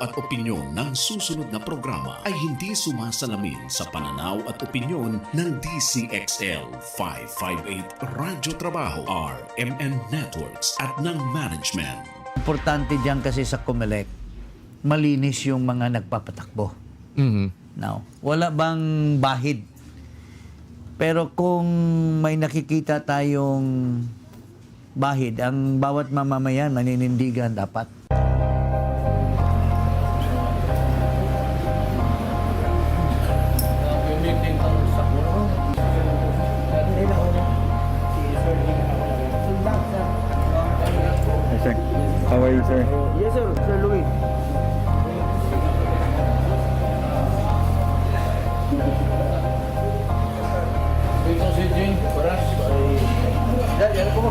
at opinyon ng susunod na programa ay hindi sumasalamin sa pananaw at opinyon ng DZXL 558 Radyo Trabaho RMN Networks at ng management. Importante diyan kasi sa COMELEC, malinis yung mga nagpapatakbo. Now, wala bang bahid? Pero kung may nakikita tayong bahid, ang bawat mamamayan maninindigan dapat. Sir, how are you, sir? Yes, sir. Sir Louis. Ito si Jing, Paras. Yan po.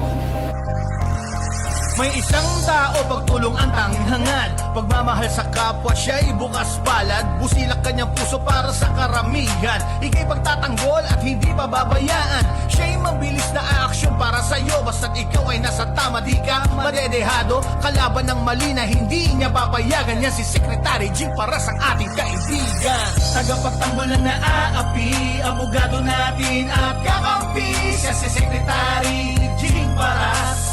May isang tao pagtulong ang tanging hangad. Pagmamahal sa kapwa siya'y bukas palad. Busilak kanyang puso para sa karamihan. Ika'y pagtatanggol at hindi pababayaan. Siya'y mabilis na aksyon para sa'yo. Basta't ikaw ay nasa tama, di ka madedehado. Kalaban ng mali na hindi niya papayagan. Yan si Secretary Jing Paras ang ating kaibigan. Tagapagtanggol na naaapi, abogado natin at kakampi. Siya si Secretary Jing Paras.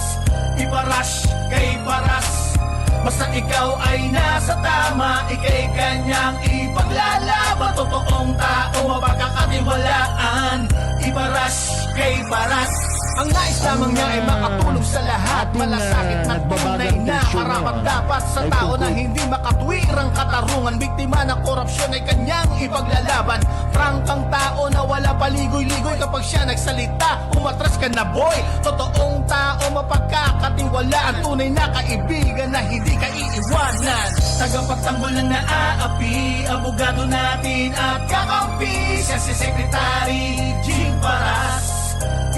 Ipa-Rush Kay Paras. Basta ikaw ay nasa tama, ika'y kanyang ipaglalaban. Totoong tao, mapagkakatiwalaan. Ipa-Rush Kay Paras. Ang nais lamang niya ay makatulong sa lahat. Malasakit na tunay na karapat-dapat sa tao na hindi makatwirang katarungan. Biktima ng korupsyon ay kanyang ipaglalaban. Prangkang tao na wala paligoy-ligoy. Kapag siya nagsalita, umatras ka na boy. Totoong tao, mapagkakatiwalaan. Tunay na kaibigan na hindi ka iiwanan. Tagapagtanggol na naaapi, abogado natin at kakampi. Siya si Secretary Jing Paras.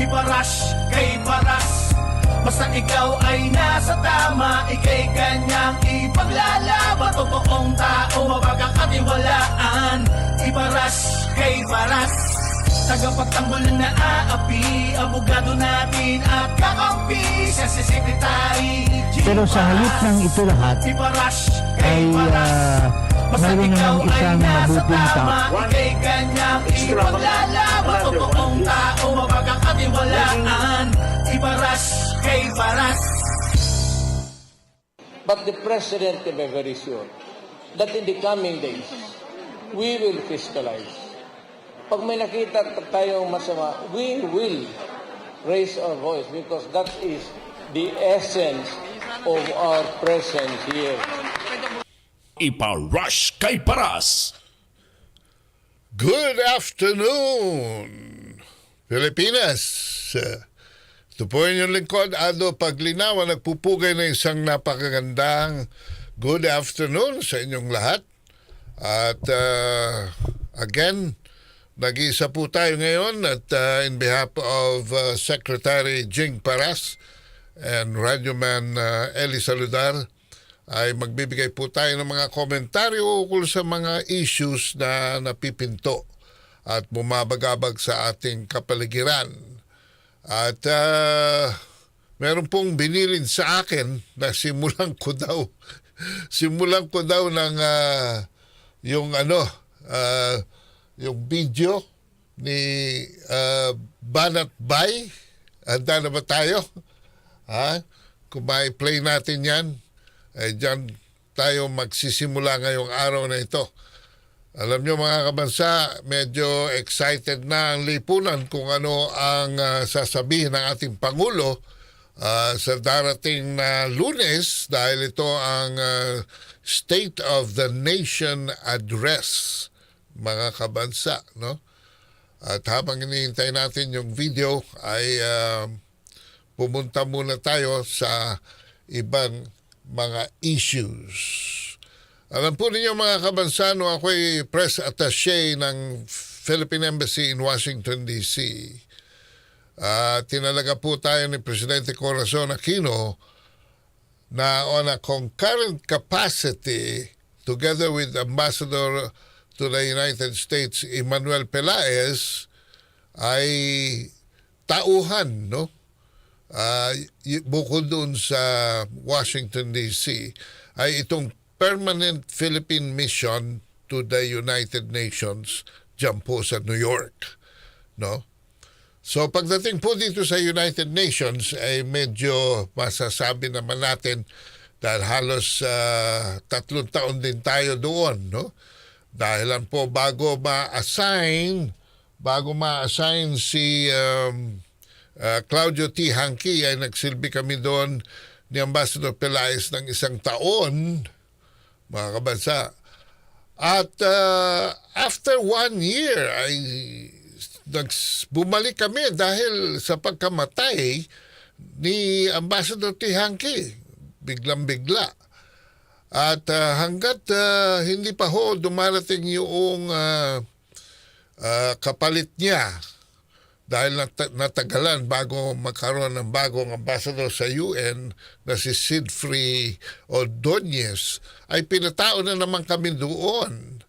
Ipa-Rush Kay Paras. Basta ikaw ay nasa tama, ika'y kanyang ipaglalaban. Totoong tao, mapagkakatiwalaan. Ipa-Rush Kay Paras. Tagapagtanggol na naaapi, abogado natin at kakampi. Siya si Secretary Jing Pero sa halip ng ito lahat, Ipa-Rush ay Kay Paras. mayroon namang isang mabuting tao. Ika'y kanyang ipaglalaban. Totoong tao, mapagkakatiwalaan. Ipa-Rush Kay Paras. But the President can be very sure that in the coming days, we will fiscalize. Pag may nakita tayong masama, we will raise our voice because that is the essence of our presence here. Ipa-Rush Kay Paras. Good afternoon, Pilipinas. Ito po inyong lingkod, Ado Paglinawan. Nagpupugay na isang napakagandang good afternoon sa inyong lahat. At again, nag-iisa po tayo ngayon at in behalf of Secretary Jing Paras and Radyoman Saludar, ay magbibigay po tayo ng mga komentaryo ukol sa mga issues na napipinto at bumabagabag sa ating kapaligiran. At meron pong binilin sa akin na simulan ko daw ng yung yung video ni Banat Bay. Handa na ba tayo? Kung ma-play natin yan, ay dyan tayo magsisimula ngayong araw na ito. Alam nyo mga kabansa, medyo excited na ang lipunan kung ano ang sasabihin ng ating Pangulo sa darating na Lunes dahil ito ang State of the Nation Address, mga kabansa, no? At habang hinihintay natin yung video ay pumunta muna tayo sa ibang mga issues. Alam po ninyo mga kabansano, ako'y press attaché ng Philippine Embassy in Washington, D.C. Tinalaga po tayo ni Presidente Corazon Aquino na on a concurrent capacity together with Ambassador to the United States, Emmanuel Pelaez, ay tauhan, no? Bukod doon sa Washington, D.C., ay itong permanent Philippine mission to the United Nations dyan po sa New York. No? So pagdating po dito sa United Nations ay medyo masasabi naman natin dahil halos 3 taon din tayo doon, no? Dahilan po bago ma-assign si Claudio T. Hanqui ay nagsilbi kami doon ni Ambassador Pelaez ng 1 taon, mga kabansa. At after 1 year ay bumalik kami dahil sa pagkamatay ni Ambassador T. Hanqui. Biglang-bigla. At hanggat hindi pa ho dumarating yung kapalit niya dahil natagalan bago magkaroon ng bagong ambassador sa UN na si Sigfrid Ordonez, ay pinatao na naman kami doon.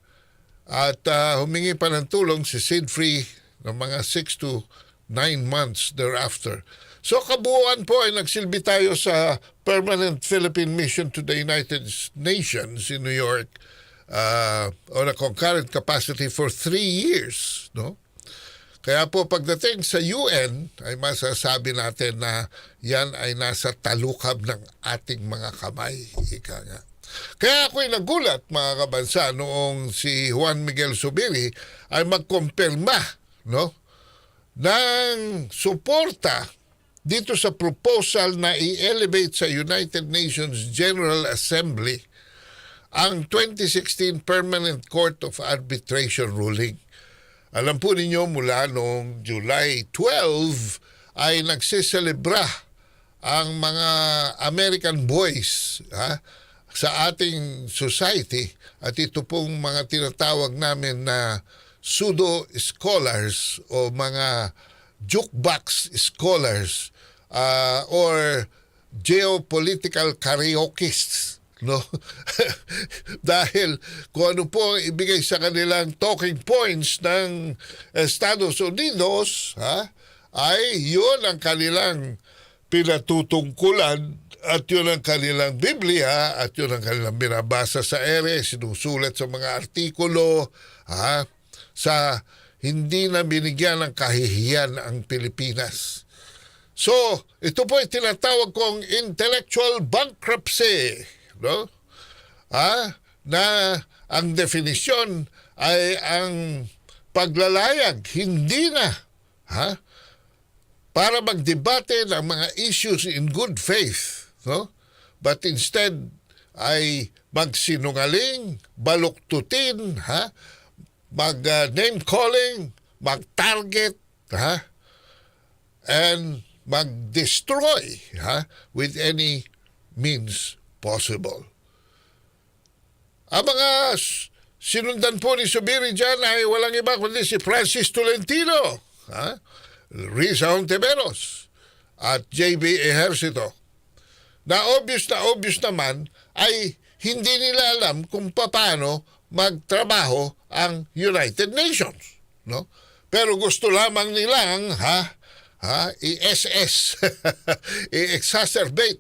At humingi pa ng tulong si Sigfrid ng mga 6 to 9 months thereafter. So kabuuan po ay nagsilbi tayo sa Permanent Philippine Mission to the United Nations in New York on a concurrent capacity for 3 years. No? Kaya po pagdating sa UN ay masasabi natin na yan ay nasa talukab ng ating mga kamay. Ika nga. Kaya ako'y nagulat, mga kabansa, noong si Juan Miguel Zubiri ay magkumpirma, no, ng suporta dito sa proposal na i-elevate sa United Nations General Assembly ang 2016 Permanent Court of Arbitration ruling. Alam po ninyo, mula noong July 12 ay nagsiselebra ang mga American boys sa ating society, at ito pong mga tinatawag namin na pseudo-scholars o mga jukebox scholars or geopolitical karaokists, no? Dahil kung ano po ang ibigay sa kanilang talking points ng Estados Unidos, ay yun ang kanilang pinatutungkulan at yun ang kanilang Biblia at yun ang kanilang binabasa sa ere, sinusulat sa mga artikulo, sa hindi na binigyan ng kahihiyan ang Pilipinas. So, ito po ay tinatawag kong intellectual bankruptcy, no? Na ang definisyon ay ang paglalayag, hindi na para magdebate ng mga issues in good faith, no? But instead ay magsinungaling, baluktutin, mag-name calling, mag-target, and mag-destroy with any means possible. Ang mga sinundan po ni Zubiri dyan ay walang iba kundi si Francis Tolentino, Risa Hontiveros, at J.B. Ejercito. Na obvious naman ay hindi nila alam kung paano magtrabaho ang United Nations, no? Pero gusto lamang nilang i-SS i-exacerbate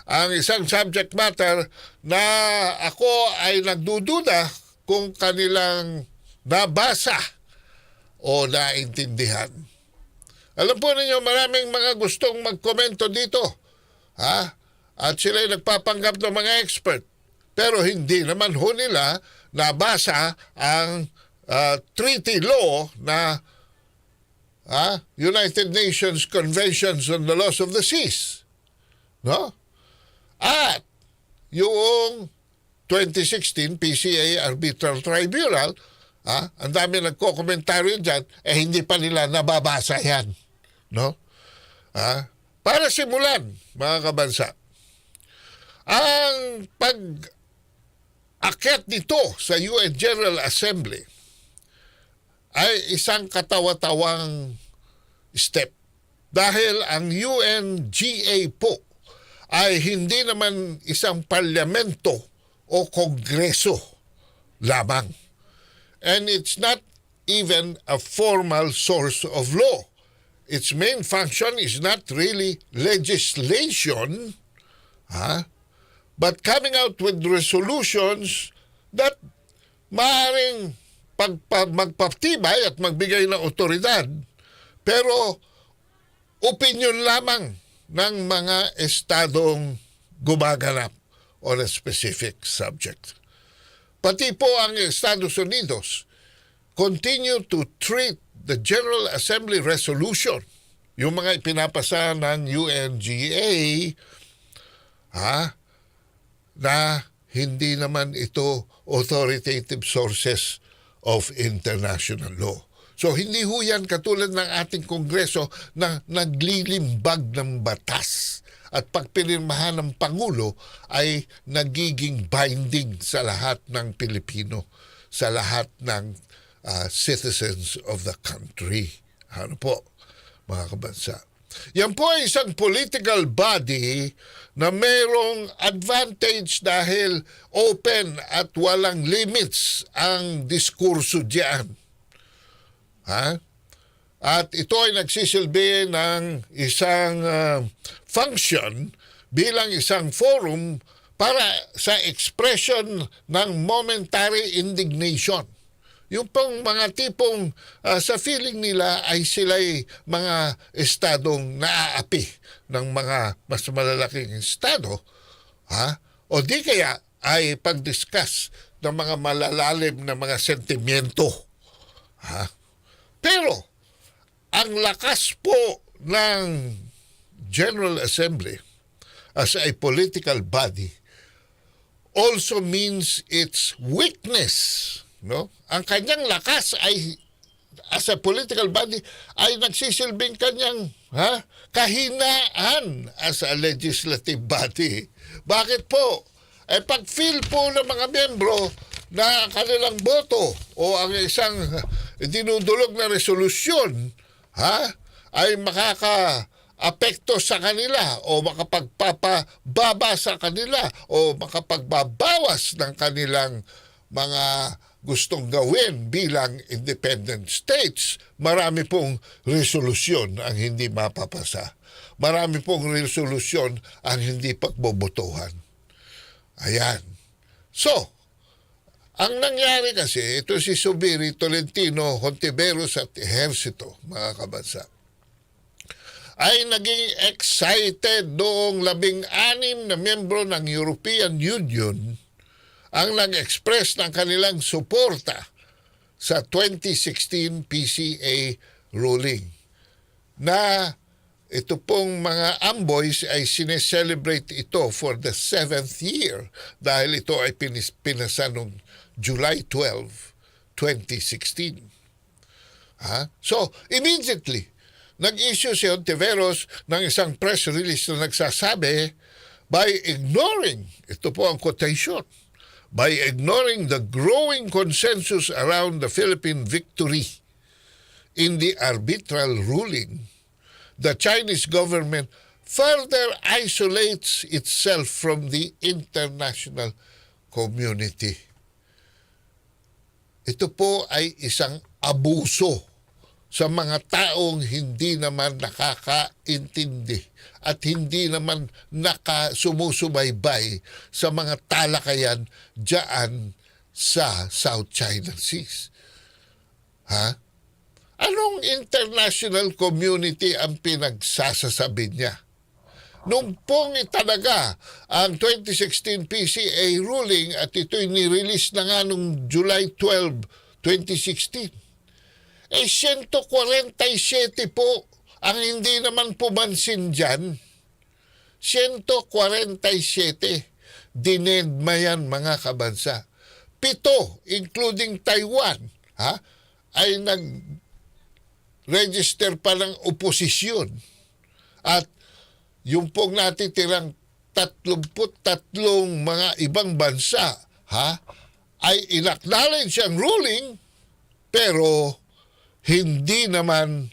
ang isang subject matter na ako ay nagdududa kung kanilang nabasa o naintindihan. Alam po ninyo, maraming mga gustong magkomento dito, at sila ay nagpapanggap ng mga expert. Pero hindi naman ho nila nabasa ang treaty law na United Nations Conventions on the Laws of the Seas. No? At yung 2016 PCA Arbitral Tribunal, ang dami nagko-komentaryo dyan, hindi pa nila nababasa yan. No? Para simulan, mga kabansa, ang pag-akyat nito sa UN General Assembly ay isang katawa-tawang step. Dahil ang UNGA po ay hindi naman isang parlamento o kongreso lamang. And it's not even a formal source of law. Its main function is not really legislation, but coming out with resolutions that maaaring magpatibay at magbigay ng otoridad, pero opinion lamang ng mga estadong gumaganap on a specific subject. Pati po ang Estados Unidos continue to treat the General Assembly resolution, yung mga ipinapasa ng UNGA, na hindi naman ito authoritative sources of international law. So hindi ho yan katulad ng ating Kongreso na naglilimbag ng batas at pag pinirmahan ng Pangulo ay nagiging binding sa lahat ng Pilipino, sa lahat ng citizens of the country. Ano po, mga kabansa? Yan po ay isang political body na mayroong advantage dahil open at walang limits ang diskurso diyan. At ito ay nagsisilbi ng isang function bilang isang forum para sa expression ng momentary indignation. Yung pong mga tipong sa feeling nila ay sila'y mga estadong naaapi ng mga mas malalaking estado, o di kaya ay pag-discuss ng mga malalalim na mga sentimiento. Pero ang lakas po ng General Assembly as a political body also means its weakness. No? Ang kanyang lakas ay as a political body ay nagsisilbing kanyang kahinaan as a legislative body. Bakit po? Pag feel po ng mga miyembro na kanilang boto o ang isang dinudulog na resolusyon ay makaka-apekto sa kanila o makapagpapababa sa kanila o makapagbabawas ng kanilang mga gustong gawin bilang independent states, marami pong resolusyon ang hindi mapapasa. Marami pong resolusyon ang hindi pagbobotohan. Ayan. So, ang nangyari kasi, ito si Subiri, Tolentino, Hontiveros at Ejercito, mga kabansa, ay naging excited noong 16 na miyembro ng European Union ang nag-express ng kanilang suporta sa 2016 PCA ruling na ito pong mga amboys ay sineselebrate ito for the 7th year dahil ito ay pinasa noong July 12, 2016. So, immediately, nag-issue si Hontiveros ng isang press release na nagsasabi, by ignoring, ito po ang quotation, by ignoring the growing consensus around the Philippine victory in the arbitral ruling, the Chinese government further isolates itself from the international community. Ito po ay isang abuso sa mga taong hindi naman nakakaintindi at hindi naman nakasumusubaybay sa mga talakayan diyan sa South China Sea. Anong international community ang pinagsasasabi niya? Nung pong italaga ang 2016 PCA ruling at ito'y nirelease na nga noong July 12, 2016, 147 po ang hindi naman pumansin dyan. 147. Dinedma yan, mga kabansa. 7, including Taiwan, ay nag-register pa ng oposisyon. At yung pong natitirang 33 mga ibang bansa, ay inacknowledge ang ruling, pero hindi naman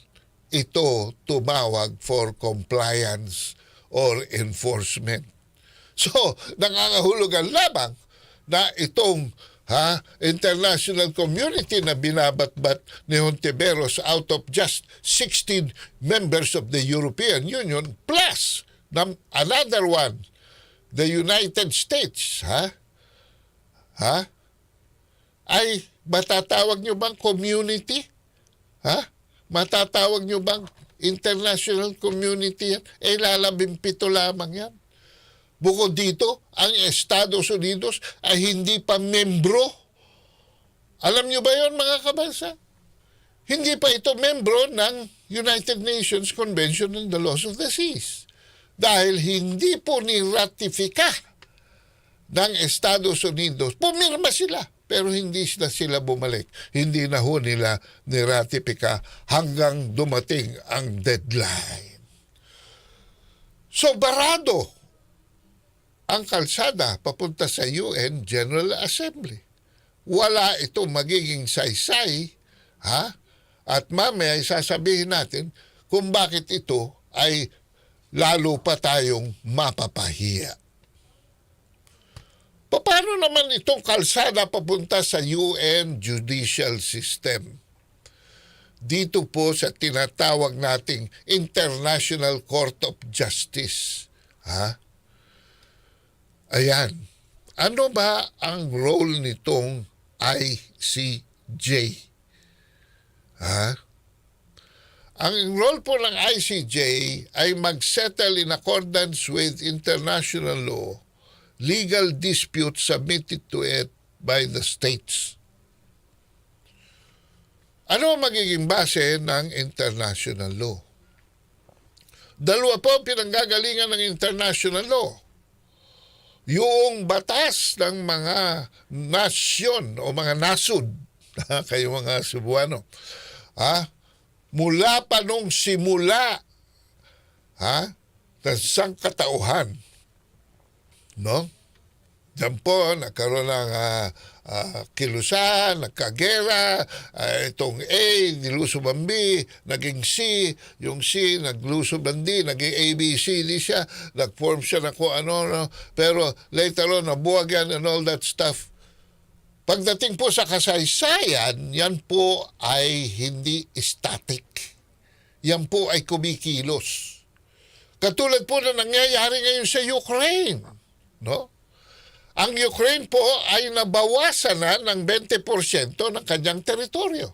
ito tumawag for compliance or enforcement. So, nangangahulugan lamang na itong international community na binabatbat ni Hontiveros out of just 16 members of the European Union plus another one the United States, ay matatawag nyo bang community? Matatawag nyo bang international community yan? Lalabing-pito lamang yan. Bukod dito, ang Estados Unidos ay hindi pa membro. Alam nyo ba yon, mga kabansa? Hindi pa ito membro ng United Nations Convention on the Laws of the Seas. Dahil hindi po niratifika ng Estados Unidos. Pumirma sila, pero hindi sila bumalik. Hindi na ho nila niratifika hanggang dumating ang deadline. So, barado ang kalsada papunta sa UN General Assembly. Wala ito magiging saysay, at mamaya sasabihin natin kung bakit ito ay lalo pa tayong mapapahiya. Paano naman itong kalsada papunta sa UN judicial system? Dito po sa tinatawag nating International Court of Justice. Ayan. Ano ba ang role nitong ICJ? Ang role po ng ICJ ay mag-settle in accordance with international law legal disputes submitted to it by the states. Ano ang magiging base ng international law? Dalawa po ang pinanggagalingan ng international law. Yung batas ng mga nasyon o mga nasud, kayo mga Cebuano, mula pa nung simula ng sangkatauhan, no? Diyan po, nagkaroon ng kilusan, nagkagera, itong A, nilusob ang B, naging C, yung C, naglusob ang D, naging A, B, C, D siya, nag-form siya na kung ano, no? Pero later on, nabuwag yan and all that stuff. Pagdating po sa kasaysayan, yan po ay hindi static. Yan po ay kumikilos. Katulad po na nangyayari ngayon sa Ukraine, no? Ang Ukraine po ay nabawasan na ng 20% ng kanyang teritoryo.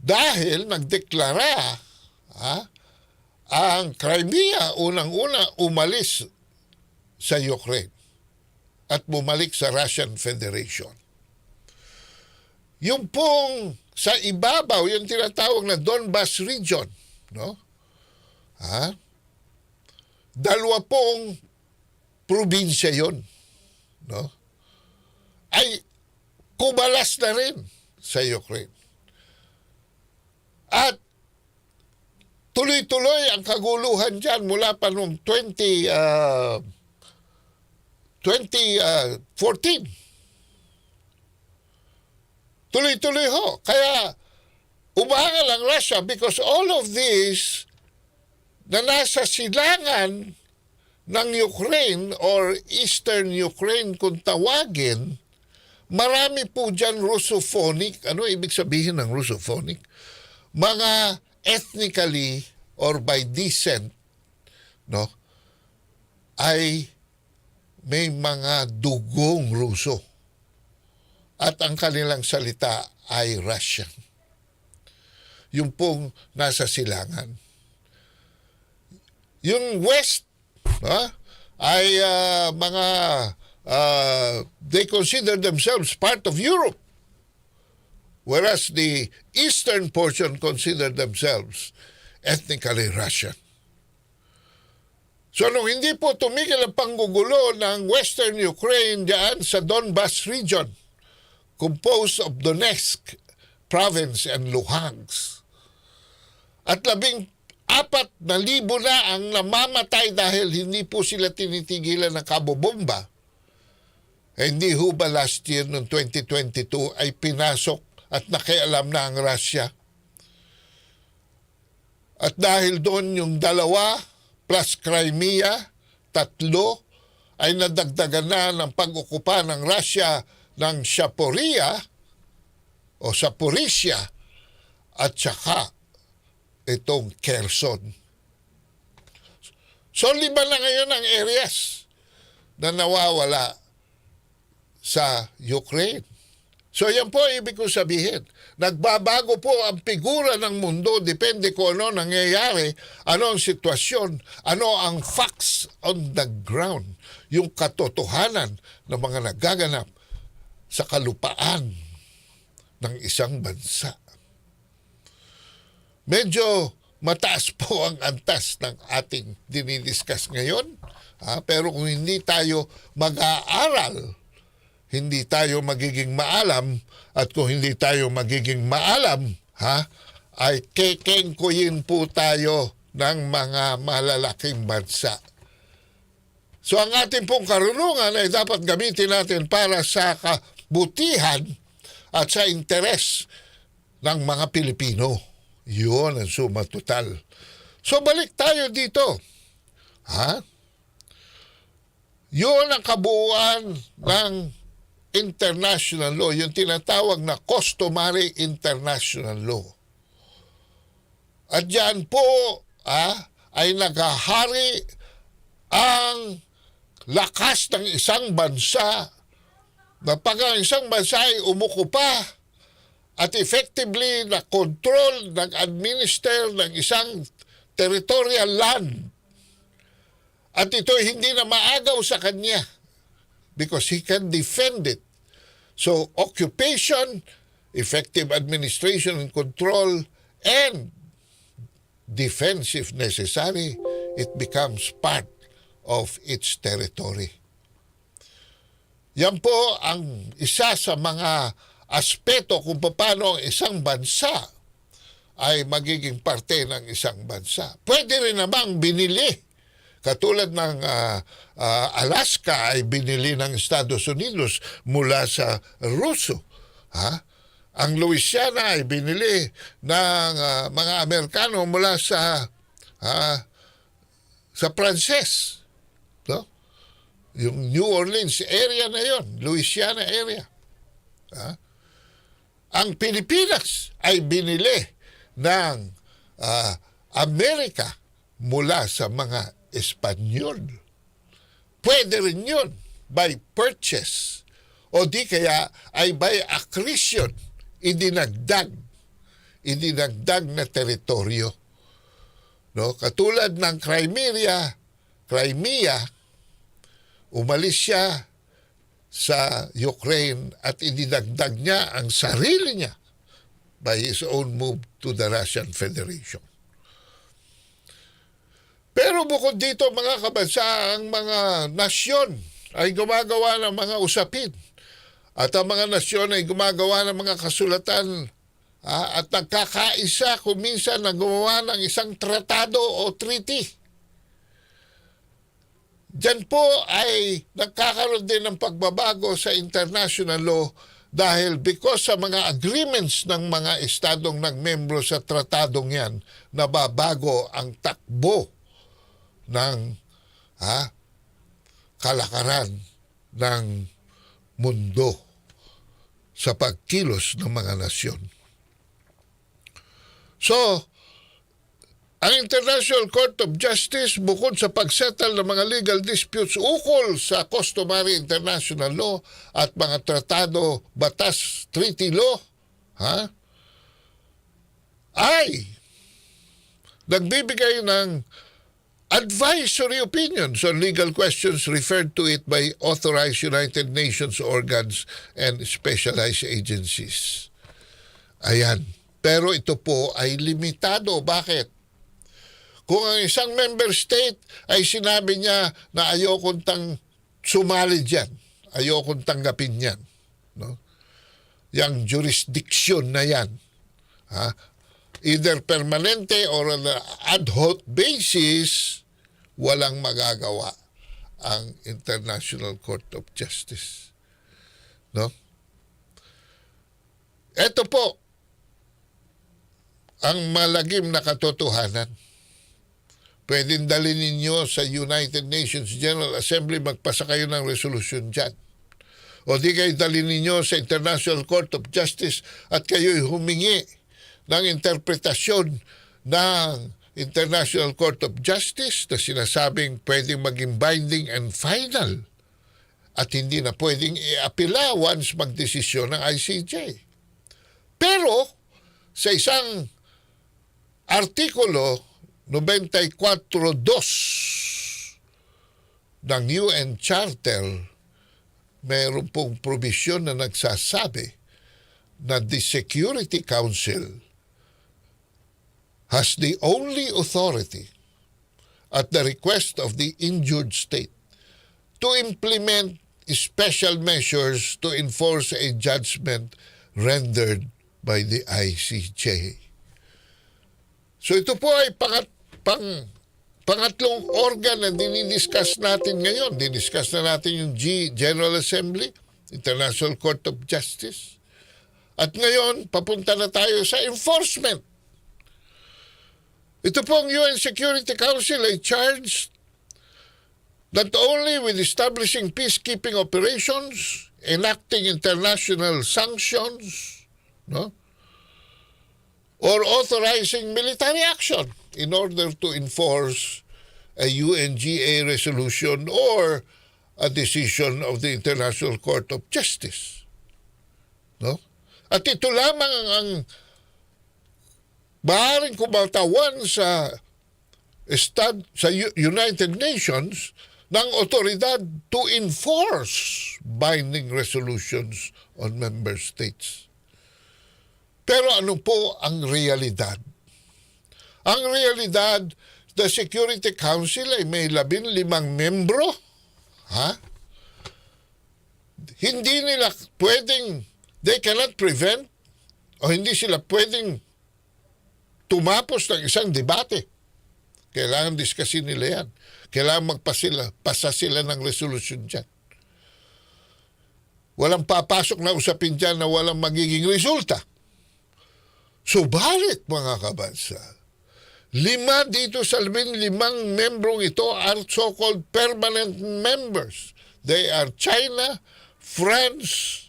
Dahil nagdeklara ang Crimea unang-una umalis sa Ukraine at bumalik sa Russian Federation. Yung pong sa ibabaw, yung tinatawag na Donbas region, no? Dalawa pong probinsya yon, no? Ay kumalas na rin sa Ukraine. At tuloy-tuloy ang kaguluhan dyan mula pa noong 2014. Tuloy-tuloy ho. Kaya umaangal ang Russia because all of this na nasa silangan ng Ukraine or Eastern Ukraine kung tawagin, marami po dyan Russophonic. Ano ibig sabihin ng Russophonic? Mga ethnically or by descent, no, ay may mga dugong Ruso. At ang kanilang salita ay Russian. Yung pong nasa silangan. Yung West, ay mga they consider themselves part of Europe, whereas the eastern portion consider themselves ethnically Russian. So nung hindi po tumigil ang panggugulo ng Western Ukraine diyan sa Donbas region, composed of Donetsk province and Luhansk, at 14,000 na ang namamatay dahil hindi po sila tinitigilan ng kabobomba. Hindi ho ba last year, noong 2022, ay pinasok at nakialam na ang Russia? At dahil doon yung 2 plus Crimea, 3, ay nadagdagan na ng pag-ukupa ng Russia ng Zaporizhia o Zaporizhia at saka itong Kherson. So 5 na ngayon ang areas na nawawala sa Ukraine. So yan po ibig ko sabihin. Nagbabago po ang figura ng mundo, depende kung ano nangyayari, ano ang sitwasyon, ano ang facts on the ground, yung katotohanan ng mga nagaganap sa kalupaan ng isang bansa. Medyo mataas po ang antas ng ating dinidiscuss ngayon, pero kung hindi tayo mag-aaral, hindi tayo magiging maalam, at kung hindi tayo magiging maalam, ay kekengkuyin po tayo ng mga malalaking bansa. So ang ating pong karunungan ay dapat gamitin natin para sa kabutihan at sa interes ng mga Pilipino. Yun ang suma total. So balik tayo dito. Yun ang kabuuan ng international law, yung tinatawag na customary international law. At diyan po ay naghahari ang lakas ng isang bansa na pag ang isang bansa ay umukupa at effectively na control, nag-administer ng isang territorial land. At ito hindi na maagaw sa kanya because he can defend it. So, occupation, effective administration and control, and defense if necessary, it becomes part of its territory. Yan po ang isa sa mga aspeto kung paano ang isang bansa ay magiging parte ng isang bansa. Pwede rin namang binili. Katulad ng Alaska ay binili ng Estados Unidos mula sa Ruso. Ang Louisiana ay binili ng mga Amerikano mula sa Pranses. No? Yung New Orleans area na yon, Louisiana area. Ang Pilipinas ay binili ng Amerika mula sa mga Espanyol. Pwede rin yun by purchase o di kaya ay by accretion, idinagdag na teritoryo. No? Katulad ng Crimea, umalis siya sa Ukraine at idinagdag niya ang sarili niya by his own move to the Russian Federation. Pero bukod dito mga kabansa, ang mga nasyon ay gumagawa ng mga usapin. At ang mga nasyon ay gumagawa ng mga kasulatan at nagkakaisa kung minsan na gumawa ng isang tratado o treaty. Diyan po ay nagkakaroon din ng pagbabago sa international law dahil because sa mga agreements ng mga estadong nagmembro sa tratadong yan, nababago ang takbo ng kalakaran ng mundo sa pagkilos ng mga nasyon. So, ang International Court of Justice, bukod sa pagsettle ng mga legal disputes ukol sa customary international law at mga tratado, batas, treaty law, ay nagbibigay ng advisory opinions on legal questions referred to it by authorized United Nations organs and specialized agencies. Ayan. Pero ito po ay limitado. Bakit? Kung ang isang member state ay sinabi niya na ayokong sumali dyan, ayokong tanggapin yan, no? Yang jurisdiction na yan, either permanente or on an ad hoc basis, walang magagawa ang International Court of Justice. No? Ito po ang malagim na katotohanan. Pwedeng dalhin ninyo sa United Nations General Assembly, magpasa kayo ng resolution dyan. O di kayo dalhin ninyo sa International Court of Justice at kayo'y humingi ng interpretasyon ng International Court of Justice na sinasabing pwedeng maging binding and final at hindi na pwedeng i-apela once magdesisyon ng ICJ. Pero sa isang artikulo 94.2 ng UN Charter, mayroon pong probisyon na nagsasabi na the Security Council has the only authority at the request of the injured state to implement special measures to enforce a judgment rendered by the ICJ. So ito po ay pangatlong organ na dinidiscuss natin ngayon. Didiscuss na natin yung General Assembly, International Court of Justice. At ngayon, papunta na tayo sa enforcement. Ito pong UN Security Council ay charged not only with establishing peacekeeping operations, enacting international sanctions, no, or authorizing military action in order to enforce a UNGA resolution or a decision of the International Court of Justice. No? At ito lamang ang maaaring kumatawan sa United Nations ng otoridad to enforce binding resolutions on member states. Pero ano po ang realidad? Ang realidad, the Security Council ay may 15 membro. Ha? Hindi nila pwedeng, they cannot prevent o hindi sila pwedeng tumapos ng isang debate. Kailangan discusin nila yan. Kailangan pasa sila ng resolution dyan. Walang papasok na usapin dyan na walang magiging resulta. Subalit, mga kabansa, 5 dito sa 15 membrong ito are so-called permanent members. They are China, France,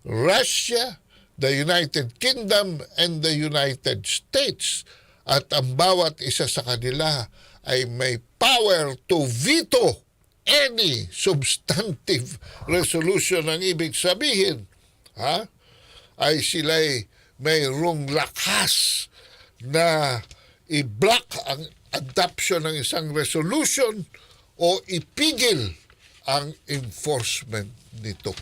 Russia, the United Kingdom, and the United States. At ang bawat isa sa kanila ay may power to veto any substantive resolution. Ang ibig sabihin, ay sila'y mayroong lakas na i-block ang adoption ng isang resolution o ipigil ang enforcement nito.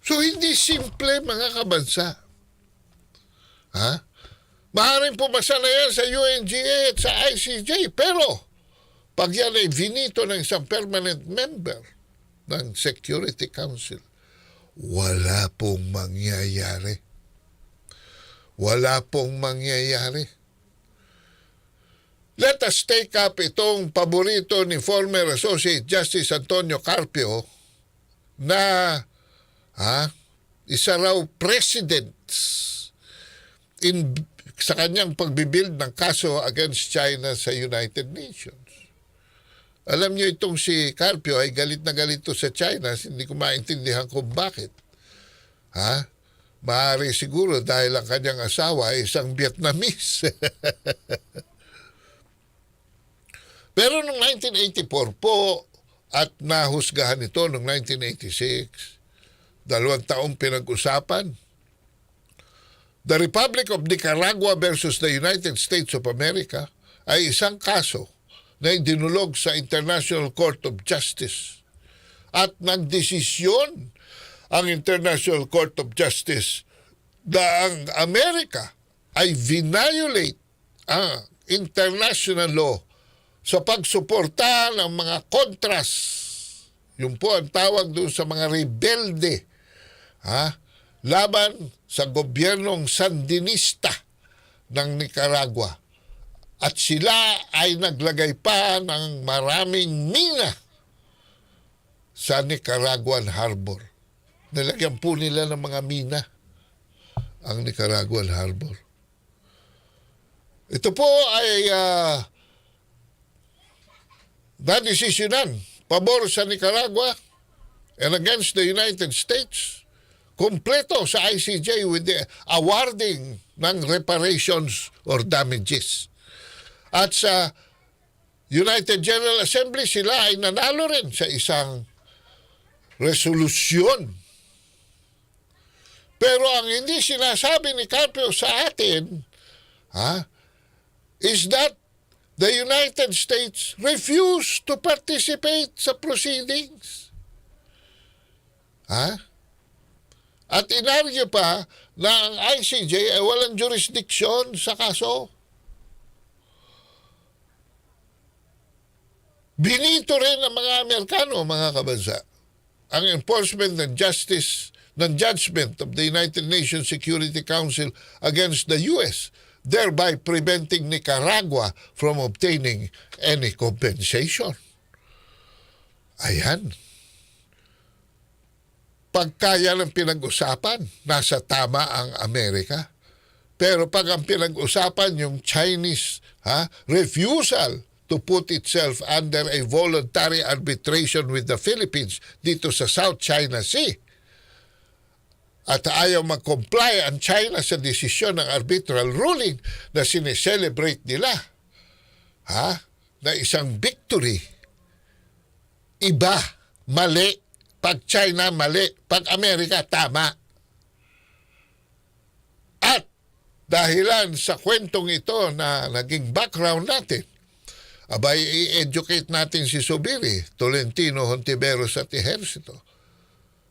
So, hindi simple, mga kabansa. Maaaring pumasa na yan sa UNGA at sa ICJ, pero pag yan ay vinito ng isang permanent member ng Security Council, wala pong mangyayari. Wala pong mangyayari. Let us take up itong paborito ni former Associate Justice Antonio Carpio na isa raw president sa kanyang pagbibuild ng kaso against China sa United Nations. Alam niyo itong si Carpio ay galit na galit to sa China. Hindi ko maintindihan kung bakit. Maaari siguro dahil ang kanyang asawa ay isang Vietnamese. Pero noong 1984 po at nahusgahan ito noong 1986, 2 taong pinag-usapan. The Republic of Nicaragua versus the United States of America ay isang kaso na idinulog sa International Court of Justice. At nagdesisyon ang International Court of Justice na ang Amerika ay violate ang international law sa pagsuporta ng mga contras. Yun po ang tawag doon sa mga rebelde laban sa gobyernong sandinista ng Nicaragua. At sila ay naglagay pa ng maraming mina sa Nicaraguan Harbor. Nilagyan po nila ng mga mina ang Nicaraguan Harbor. Ito po ay nadesisyonan pabor sa Nicaragua and against the United States kompleto sa ICJ with the awarding ng reparations or damages. At sa United General Assembly, sila ay nanalo rin sa isang resolusyon. Pero ang hindi sinasabi ni Carpio sa atin is that the United States refused to participate sa proceedings. At inargue pa na ang ICJ ay walang jurisdiction sa kaso. Binito rin ng mga Amerikano, mga kabansa, ang enforcement ng judgment of the United Nations Security Council against the U.S., thereby preventing Nicaragua from obtaining any compensation. Ayan. Pagkaya ng pinag-usapan, nasa tama ang Amerika. Pero pag ang pinag-usapan yung Chinese refusal to put itself under a voluntary arbitration with the Philippines dito sa South China Sea, at ayaw mag-comply ang China sa desisyon ng arbitral ruling na sineselebrate nila, na isang victory. Iba, mali. Pag China, mali. Pag Amerika, tama. At dahilan sa kwentong ito na naging background natin, abay, i-educate natin si Subiri, Tolentino, Hontiveros at Ejercito,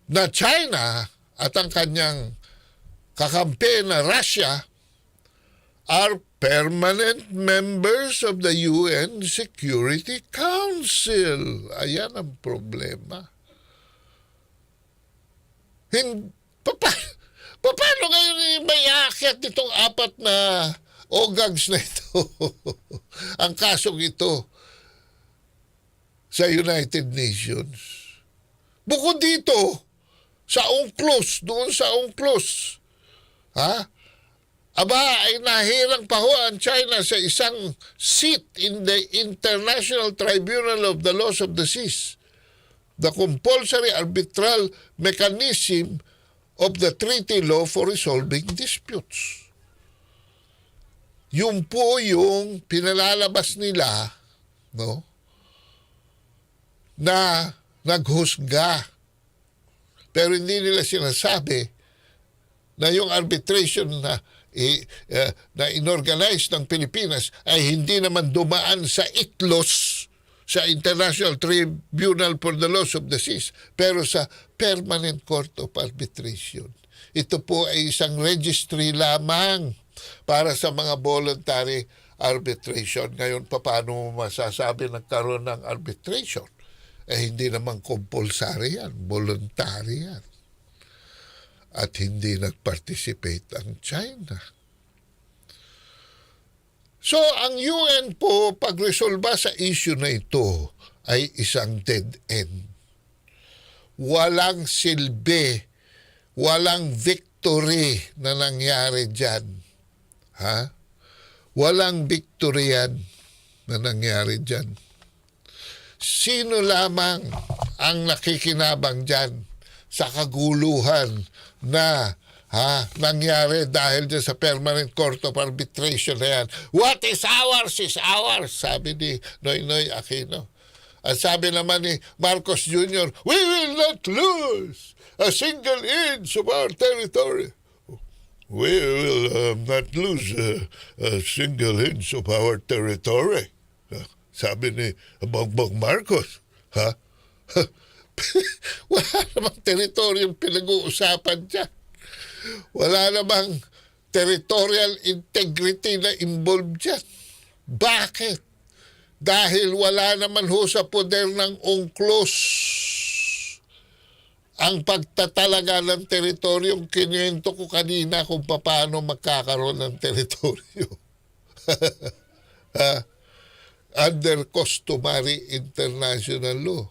na China at ang kanyang kakampi na Russia are permanent members of the UN Security Council. Ayan ang problema. Paano ngayon may aakyat nitong 4 na OGAGs na ito? Ang kasong ito sa United Nations. Bukod dito, sa UNCLOS, doon sa UNCLOS, ay nahirang pa ho ang China sa isang seat in the International Tribunal of the Laws of the Seas, the compulsory arbitral mechanism of the treaty law for resolving disputes. Yun po yung pinalalabas nila, no, na naghusga. Pero hindi nila sinasabi na yung arbitration na inorganize ng Pilipinas ay hindi naman dumaan sa ICLOS, sa International Tribunal for the Laws of the Seas, pero sa Permanent Court of Arbitration. Ito po ay isang registry lamang para sa mga voluntary arbitration. Ngayon, paano mo masasabi nagkaroon ng arbitration? Hindi naman compulsory yan, voluntary yan. At hindi nag-participate ang China. So, ang UN po, pag-resolba sa issue na ito, ay isang dead end. Walang silbi, walang victory na nangyari dyan. Walang victory yan na nangyari dyan. Sino lamang ang nakikinabang dyan sa kaguluhan na nangyari dahil dyan sa Permanent Court of Arbitration na yan? What is ours is ours, sabi ni Noynoy Aquino. At sabi naman ni Marcos Jr., we will not lose a single inch of our territory. We will not lose a single inch of our territory. Sabi ni Bongbong Marcos. Wala namang teritoryong pinag-uusapan dyan. Wala namang territorial integrity na involved dyan. Bakit? Dahil wala naman ho sa poder ng UNCLOS ang pagtatalaga ng teritoryong kinuwento ko kanina kung paano magkakaroon ng teritoryo. Under customary international law.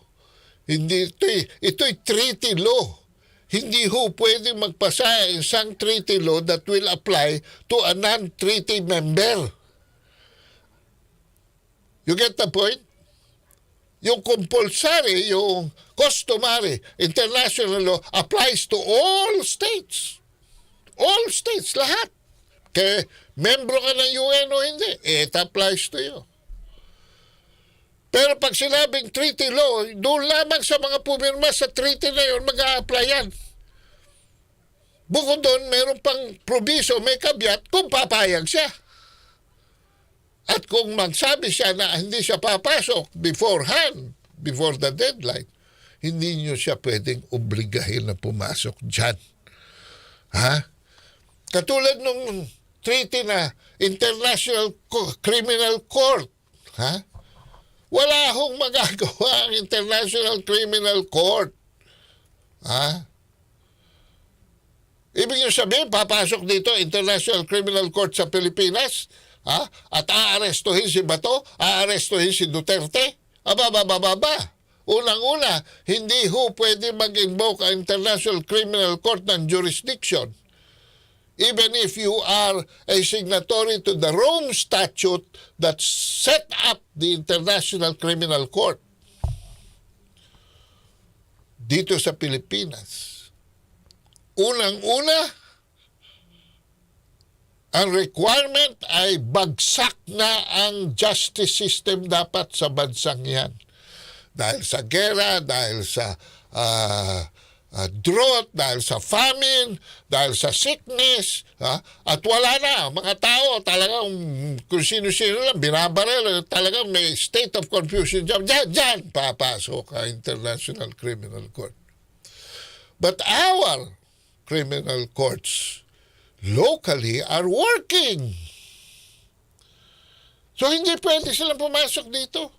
Hindi ito'y treaty law. Hindi ho pwedeng magpasa isang treaty law that will apply to a non-treaty member. You get the point? Yung compulsory customary international law applies to all states. All states, lahat. Kaya membro ka ng UN o hindi, it applies to you. Pero pag sinabing treaty law, doon lamang sa mga pumirma sa treaty na yun, mag-a-apply yan. Bukod doon, meron pang probiso, may kabyat, kung papayag siya. At kung magsabi siya na hindi siya papasok beforehand, before the deadline, hindi nyo siya pwedeng obligahin na pumasok dyan. Ha? Katulad nung treaty na International Criminal Court. Ha? Wala akong magagawa ang International Criminal Court. Ha? Ibig nyo sabihin, papasok dito International Criminal Court sa Pilipinas? Ha? At aarestuhin si Bato? Aarestuhin si Duterte? Ababababa. Unang-una, hindi ho pwede mag-invoke ang International Criminal Court ng jurisdiction. Even if you are a signatory to the Rome Statute that set up the International Criminal Court dito sa Pilipinas. Unang-una, ang requirement ay bagsak na ang justice system dapat sa bansang yan. Dahil sa gera, dahil sa drought, dahil sa famine, dahil sa sickness, ha? At wala na, mga tao talagang kung sino-sino lang, binabaril, talagang may state of confusion dyan papasok ang International Criminal Court. But our criminal courts locally are working. So hindi pwede silang pumasok dito.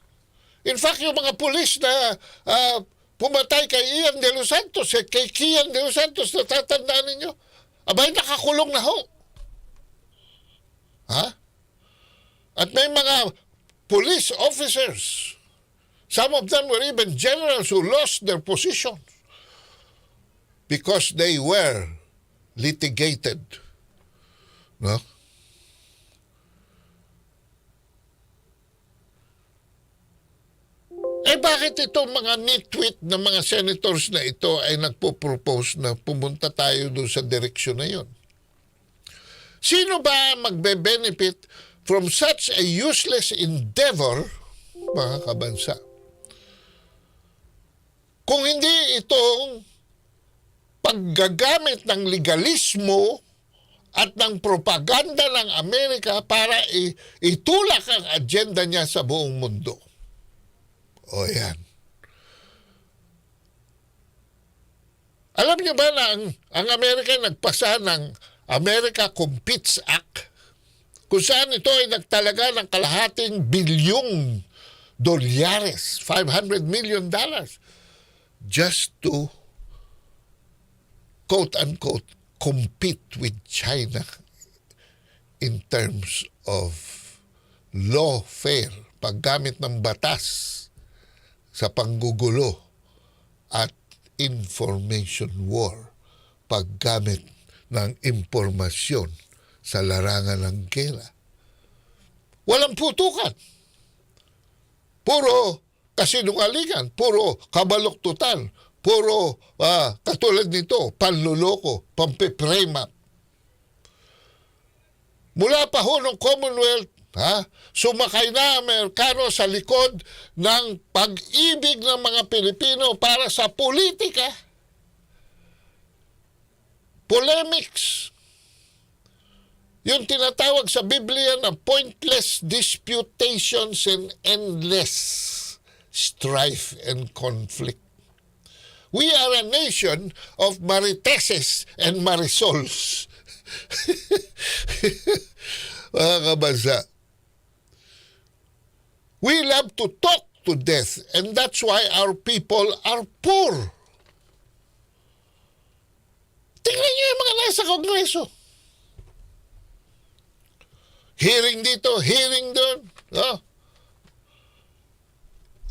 In fact, yung mga pulis na pumatay kay Ian de los Santos, kay Kian de los Santos, natatandaan ninyo, abay nakakulong na ho. Ha? At may mga police officers, some of them were even generals who lost their positions because they were litigated. No? Eh bakit itong mga nitwit na mga senators na ito ay nagpo-propose na pumunta tayo doon sa direksyon na yun? Sino ba magbe-benefit from such a useless endeavor, mga kabansa? Kung hindi itong paggagamit ng legalismo at ng propaganda ng Amerika para itulak ang agenda niya sa buong mundo. O yan. Alam niyo ba na ang Amerika nagpasa ng America Competes Act, kung saan ito ay nagtalaga ng kalahating bilyong dolyares, $500 million, just to quote-unquote compete with China in terms of lawfare, paggamit ng batas sa panggugulo at information war, paggamit ng impormasyon sa larangan ng gera. Walang putukan. Puro kasinungalingan, puro kabaluktutan, puro katulad nito, panluloko, pampiprema. Mula pa ho ng Commonwealth, sumakay na Amerikano sa likod ng pag-ibig ng mga Pilipino para sa politika. Polemics. Yung tinatawag sa Biblia na pointless disputations and endless strife and conflict. We are a nation of Mariteses and Marisols. Mga kabansa, we love to talk to death, and that's why our people are poor. Tingnan niyo yung mga nasa Kongreso. Hearing dito, hearing doon.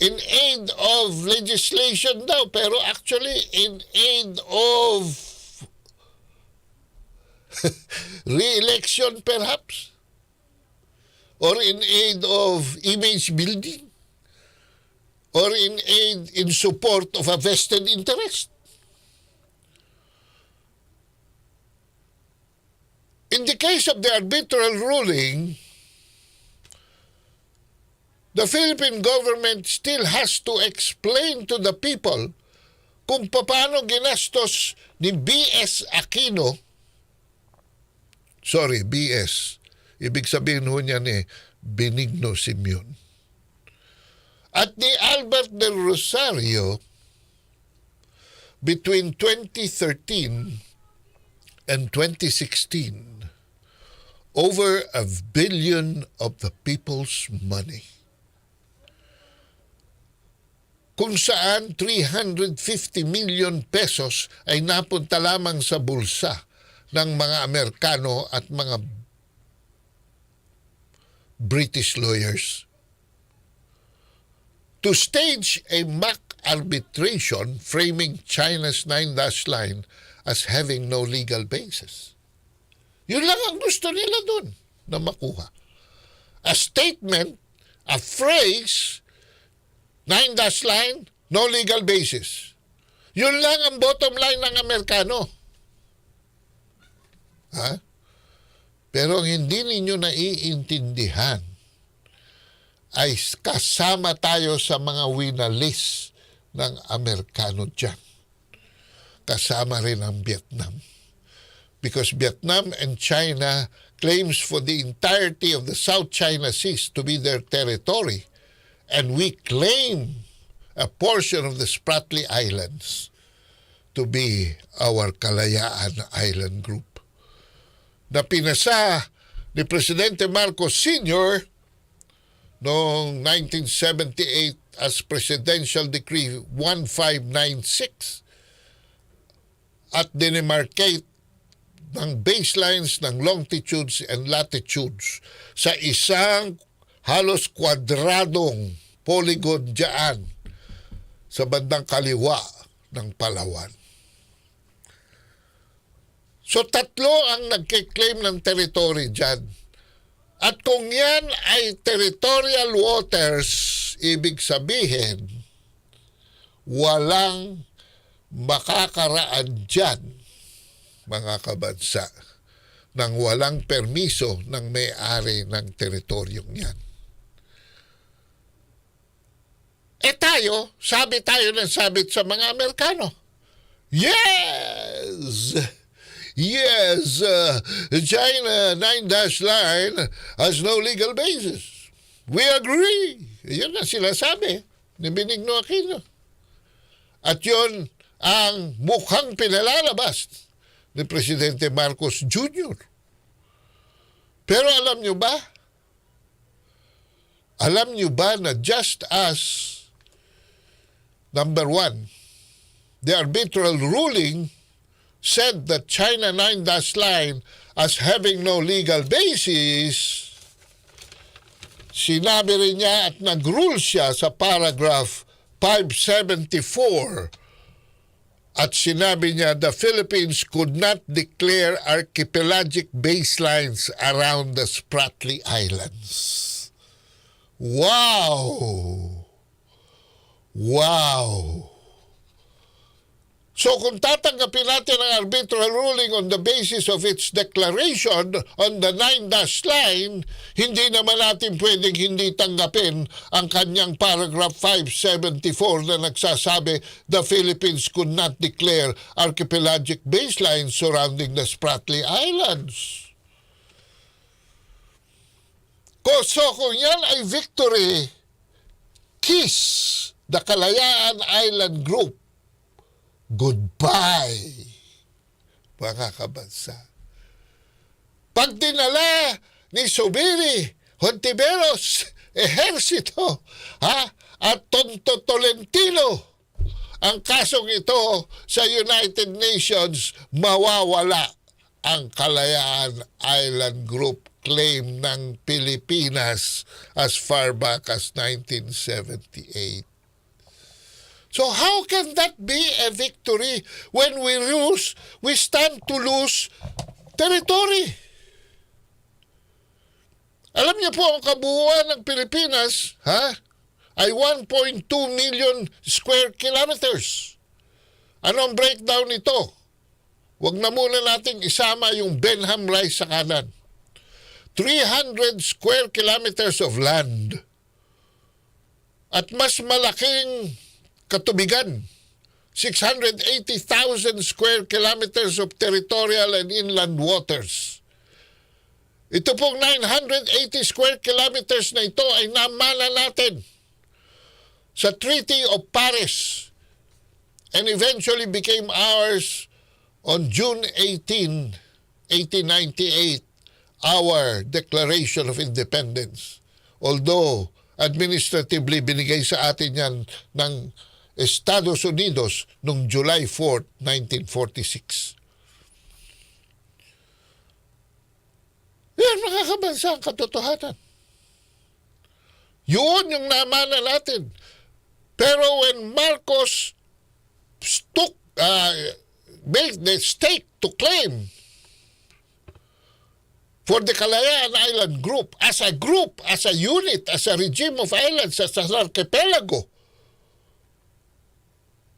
In aid of legislation daw, pero actually in aid of re-election perhaps, or in aid of image building. or in aid in support of a vested interest. In the case of the arbitral ruling, the Philippine government still has to explain to the people kung paano ginastos ni B.S. Aquino, BS, ibig sabihin ho niyan Benigno Simeon, at ni Albert del Rosario between 2013 and 2016 over $1 billion of the people's money, kung saan 350 million pesos ay napunta lamang sa bulsa ng mga Amerikano at mga British lawyers to stage a mock arbitration framing China's 9-dash line as having no legal basis. Yun lang ang gusto nila dun na makuha. A statement, a phrase, 9-dash line, no legal basis. Yun lang ang bottom line ng Amerikano. Ha? Pero ang hindi ninyo naiintindihan ay kasama tayo sa mga winalist ng Amerikano dyan. Kasama rin ang Vietnam. Because Vietnam and China claims for the entirety of the South China Seas to be their territory, and we claim a portion of the Spratly Islands to be our Kalayaan Island Group, na pinasa ni Presidente Marcos Sr. noong 1978 as Presidential Decree 1596 at dinemarcate ng baselines ng longitudes and latitudes sa isang halos kwadradong polygon dyan sa bandang kaliwa ng Palawan. So tatlo ang nagkiklaim ng territory dyan. At kung yan ay territorial waters, ibig sabihin, walang makakaraan dyan, mga kabansa, nang walang permiso ng may-ari ng teritoryong yan. Tayo, sabi tayo ng sabit sa mga Amerikano. Yes! Yes, China 9-dash line has no legal basis. We agree. Yan ang sila sabi ni Benigno Aquino. At yun ang mukhang pinalalabas ni Presidente Marcos Jr. Pero alam nyo ba? Alam nyo ba na just as, number one, the arbitral ruling said that China 9-dash line as having no legal basis, sinabi rin niya at nag-rule siya sa paragraph 574 at sinabi niya the Philippines could not declare archipelagic baselines around the Spratly Islands. Wow! Wow! So kung tatanggapin natin ang arbitral ruling on the basis of its declaration on the 9-dash line, hindi naman natin pwedeng hindi tanggapin ang kanyang paragraph 574 na nagsasabi the Philippines could not declare archipelagic baselines surrounding the Spratly Islands. So kung yan ay victory, kiss the Kalayaan Island Group. Goodbye, mga kabansa. Pag dinala ni Subiri, Hontiveros, Ehersito, at Tonto Tolentino ang kasong ito sa United Nations, mawawala ang Kalayaan Island Group claim ng Pilipinas as far back as 1978. So how can that be a victory when we stand to lose territory? Alam niyo po ang kabuuan ng Pilipinas, ay 1.2 million square kilometers. Ano ang breakdown nito? Huwag na muna nating isama yung Benham Rice sa kanan. 300 square kilometers of land. At mas malaking katubigan, 680,000 square kilometers of territorial and inland waters. Ito pong 980 square kilometers na ito ay namana natin sa Treaty of Paris and eventually became ours on June 18, 1898, our Declaration of Independence. Although administratively binigay sa atin yan ng Estados Unidos noong July 4, 1946. Yan, mga kabansa, ang katotohanan. Yun yung namana natin. Pero when Marcos made the stake to claim for the Kalayaan Island Group, as a unit, as a regime of islands, as an archipelago,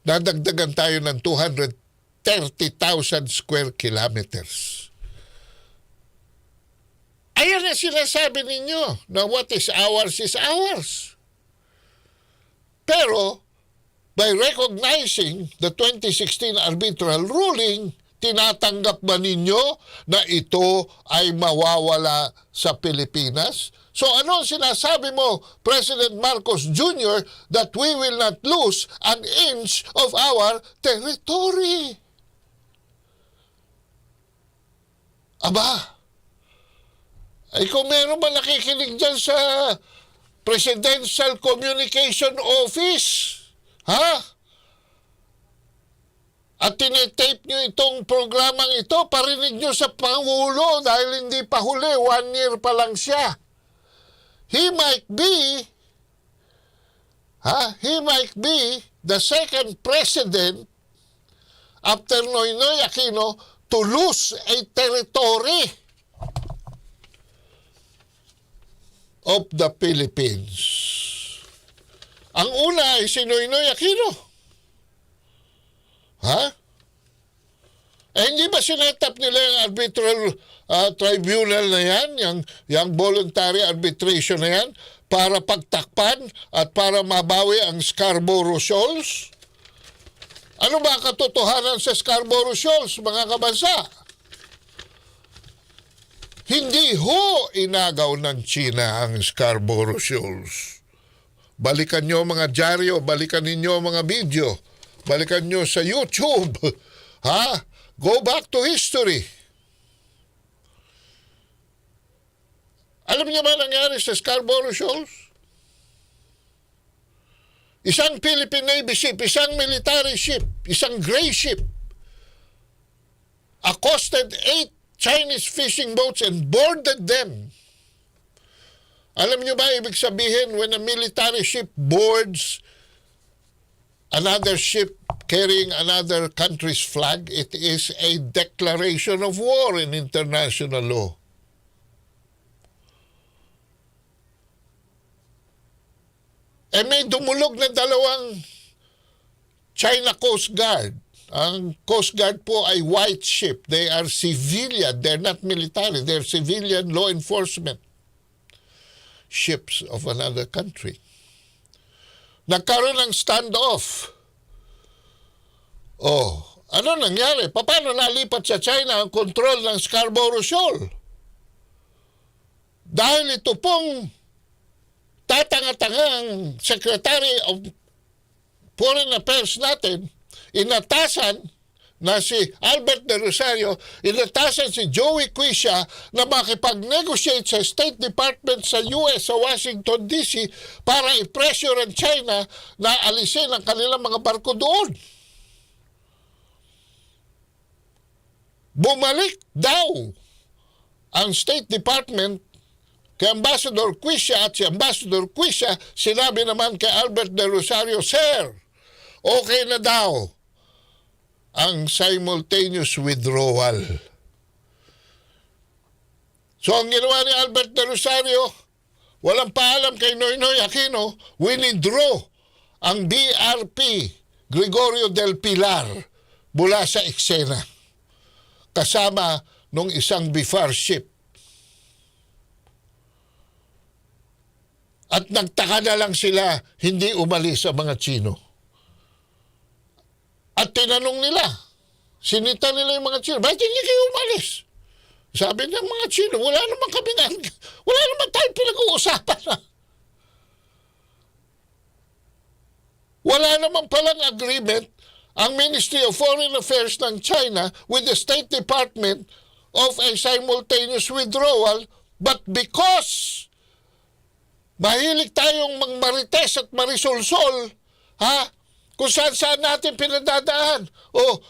dadagdagan tayo ng 230,000 square kilometers. Ayan na sinasabi ninyo na what is ours is ours. Pero, by recognizing the 2016 arbitral ruling, tinatanggap ba ninyo na ito ay mawawala sa Pilipinas? So ano ang sinasabi mo, President Marcos Jr., that we will not lose an inch of our territory? Aba, ay kung meron ba nakikinig dyan sa Presidential Communication Office, ha? At tinetape nyo itong programang ito, parinig nyo sa Pangulo dahil hindi pa huli, 1 year pa lang siya. He might be the second president after Noynoy Aquino to lose a territory of the Philippines. Ang una ay si Noynoy Aquino. Ha? Hindi ba sinetap nila yung arbitral tribunal na yan, yung voluntary arbitration na yan, para pagtakpan at para mabawi ang Scarborough Shoals? Ano ba ang katotohanan sa Scarborough Shoals, mga kabansa? Hindi ho inagaw ng China ang Scarborough Shoals. Balikan nyo mga dyaryo, balikan ninyo mga video, balikan nyo sa YouTube. Ha? Go back to history. Alam niyo ba nangyari sa Scarborough Shoals? Isang Philippine Navy ship, isang military ship, isang gray ship, accosted 8 Chinese fishing boats and boarded them. Alam niyo ba ibig sabihin when a military ship boards another ship carrying another country's flag, it is a declaration of war in international law. May dumulog na 2 China Coast Guard. Ang Coast Guard po ay white ship. They are civilian. They're not military. They're civilian law enforcement ships of another country. Nagkaroon ng standoff. Ano nangyari? Paano nalipat sa China ang control ng Scarborough Shoal? Dahil ito pong tatanga-tangang Secretary of Foreign Affairs natin, inatasan na si Albert de Rosario, inatasan si Joey Quisha na makipag-negotiate sa State Department sa US, sa Washington DC, para i-pressure ang China na alisin ang kanilang mga barko doon. Bumalik daw ang State Department kay Ambassador Quisha, at si Ambassador Quisha sinabi naman kay Albert de Rosario, Sir, okay na daw ang simultaneous withdrawal. So ang ginawa ni Albert de Rosario, walang paalam kay Noynoy Aquino, winidraw ang BRP Gregorio del Pilar mula sa eksena kasama nung isang BIFAR ship. At nagtaka na lang sila hindi umalis ang mga Chino. At tinanong nila, sinita nila yung mga Chino, bakit hindi kayo umalis? Sabi ng mga Chino, wala naman tayong pinag-uusapan. Wala naman palang agreement ang Ministry of Foreign Affairs ng China with the State Department of a simultaneous withdrawal, but because mahilig tayong magmarites at marisolsol, kung saan natin pinadadaan.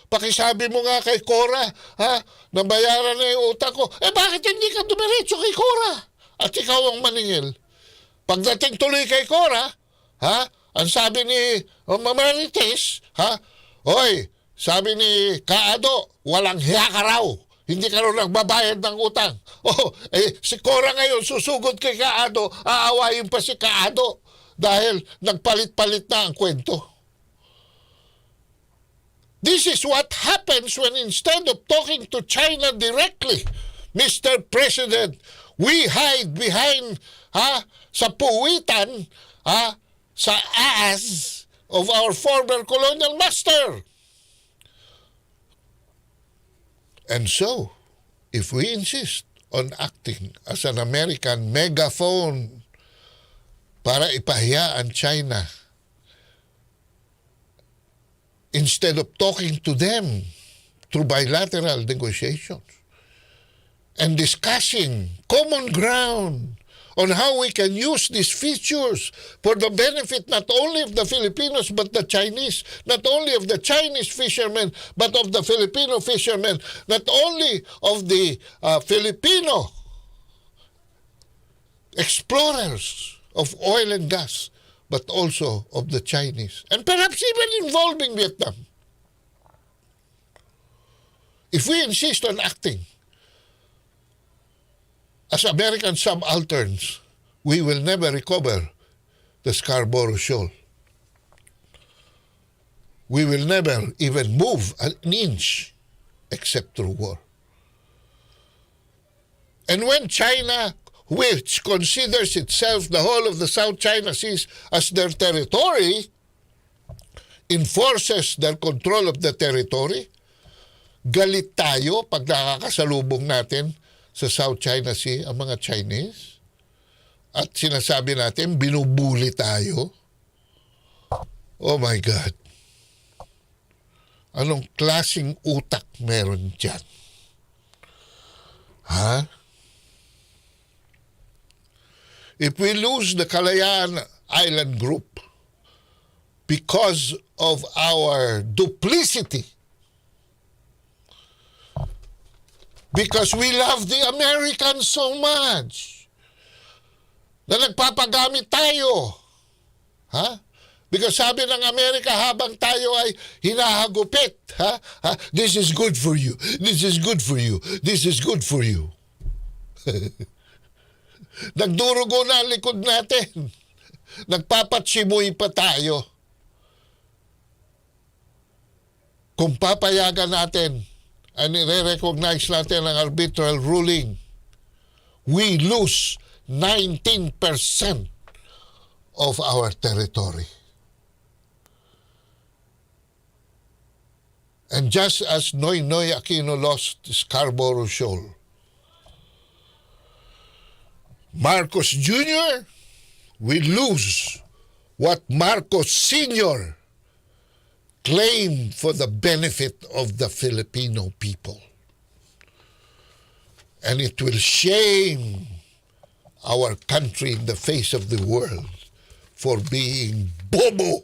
Pakisabi mo nga kay Cora, nabayaran na yung utang ko. Bakit hindi ka dumiretso kay Cora? At ikaw ang maningil. Pagdating tuloy kay Cora, ang sabi ni Marites, sabi ni Kaado, walang hiya ka raw. Hindi ka raw nagbabayad ng utang. Si Cora ngayon susugod kay Kaado, aawayin pa si Kaado dahil nagpalit-palit na ang kwento. This is what happens when instead of talking to China directly, Mr. President, we hide behind sa puwitan sa ass of our former colonial master. And so, if we insist on acting as an American megaphone para ipahiya ang China, instead of talking to them through bilateral negotiations and discussing common ground on how we can use these features for the benefit not only of the Filipinos but the Chinese, not only of the Chinese fishermen but of the Filipino fishermen, not only of the Filipino explorers of oil and gas, but also of the Chinese, and perhaps even involving Vietnam. If we insist on acting as American subalterns, we will never recover the Scarborough Shoal. We will never even move an inch except through war. And when China, which considers itself the whole of the South China Seas as their territory, enforces their control of the territory, galit tayo pag nakakasalubong natin sa South China Sea ang mga Chinese at sinasabi natin binubuli tayo. Oh my God. Anong klaseng utak meron dyan? If we lose the Kalayaan Island Group because of our duplicity, because we love the Americans so much, na nagpapagamit tayo, because sabi ng Amerika habang tayo ay hinahagupit, this is good for you, this is good for you, this is good for you. Nagdurugo na ang likod natin. Nagpapatsimoy pa tayo. Kung papayagan natin at nire-recognize natin ang arbitral ruling, we lose 19% of our territory. And just as Noynoy Aquino lost Scarborough Shoal, Marcos Jr. will lose what Marcos Sr. claimed for the benefit of the Filipino people. And it will shame our country in the face of the world for being bobo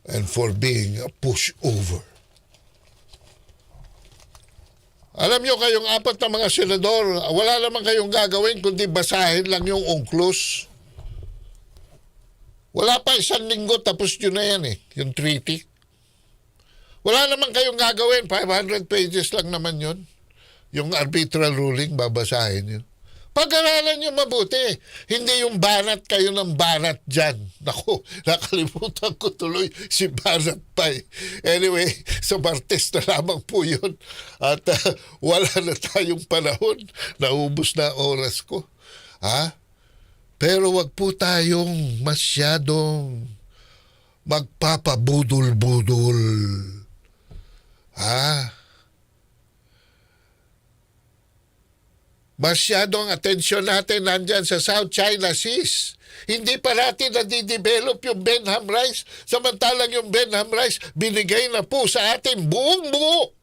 and for being a pushover. Alam nyo kayong apat na mga senador, wala naman kayong gagawin kundi basahin lang yung UNCLOS. Wala pa 1 linggo tapos yun na yan yung treaty. Wala naman kayong gagawin, 500 pages lang naman yun. Yung arbitral ruling, babasahin nyo. Pag-aralan nyo mabuti. Hindi yung banat kayo ng banat dyan. Naku, nakalimutan ko tuloy si Banat Pay. Anyway, sa Martes na lamang po yun. At wala na tayong panahon. Naubos na oras ko. Pero wag po tayong masyadong magpapabudol-budol. Masyadong atensyon natin nandyan sa South China Seas. Hindi pa natin nadidevelop yung Benham Rice. Samantalang yung Benham Rice, binigay na po sa atin buong-buo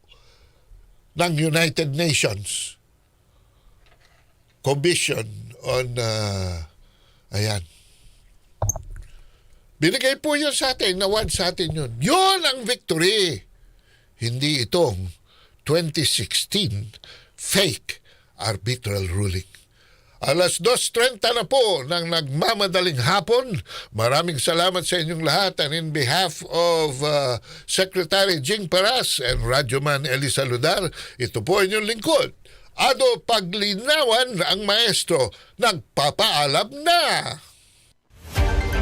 ng United Nations Commission on, ayan. Binigay po yun sa atin, nawad sa atin yun. Yun ang victory. Hindi itong 2016 fake arbitral ruling. Alas 2:30 na po ng nagmamadaling hapon. Maraming salamat sa inyong lahat, and in behalf of Secretary Jing Paras and Radyoman Saludar, ito po inyong lingkod, Ado Paglinawan, ang maestro, nagpapaalam na.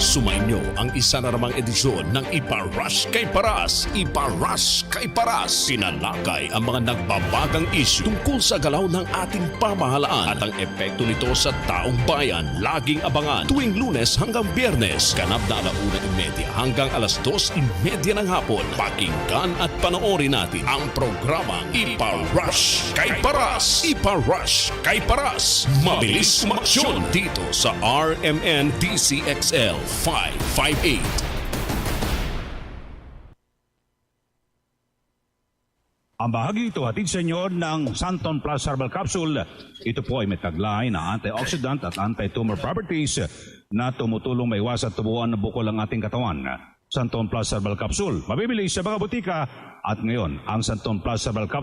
Sumainyo ang isa na namang edisyon ng Ipa-Rush Kay Paras. Ipa-Rush Kay Paras. Pinalakay ang mga nagbabagang isyu tungkol sa galaw ng ating pamahalaan at ang epekto nito sa taong bayan. Laging abangan tuwing Lunes hanggang Biyernes, ganap na 1:30 hanggang alas 2:30 ng hapon. Pakinggan at panoorin natin ang programang Ipa-Rush Kay Paras. Ipa-Rush Kay Paras. Mabilis umaksyon dito sa RMN DZXL 558. Ang bahagi ito hatid sa inyo ng Santon Plus Herbal Capsule. Ito po ay may taglay na antioxidant at anti-tumor properties na tumutulong maiwasan tubuan ng bukol ang ating katawan. Santon Plus Herbal Capsule, mabibili sa mga butika. At ngayon, ang Santon Plus Herbal Capsule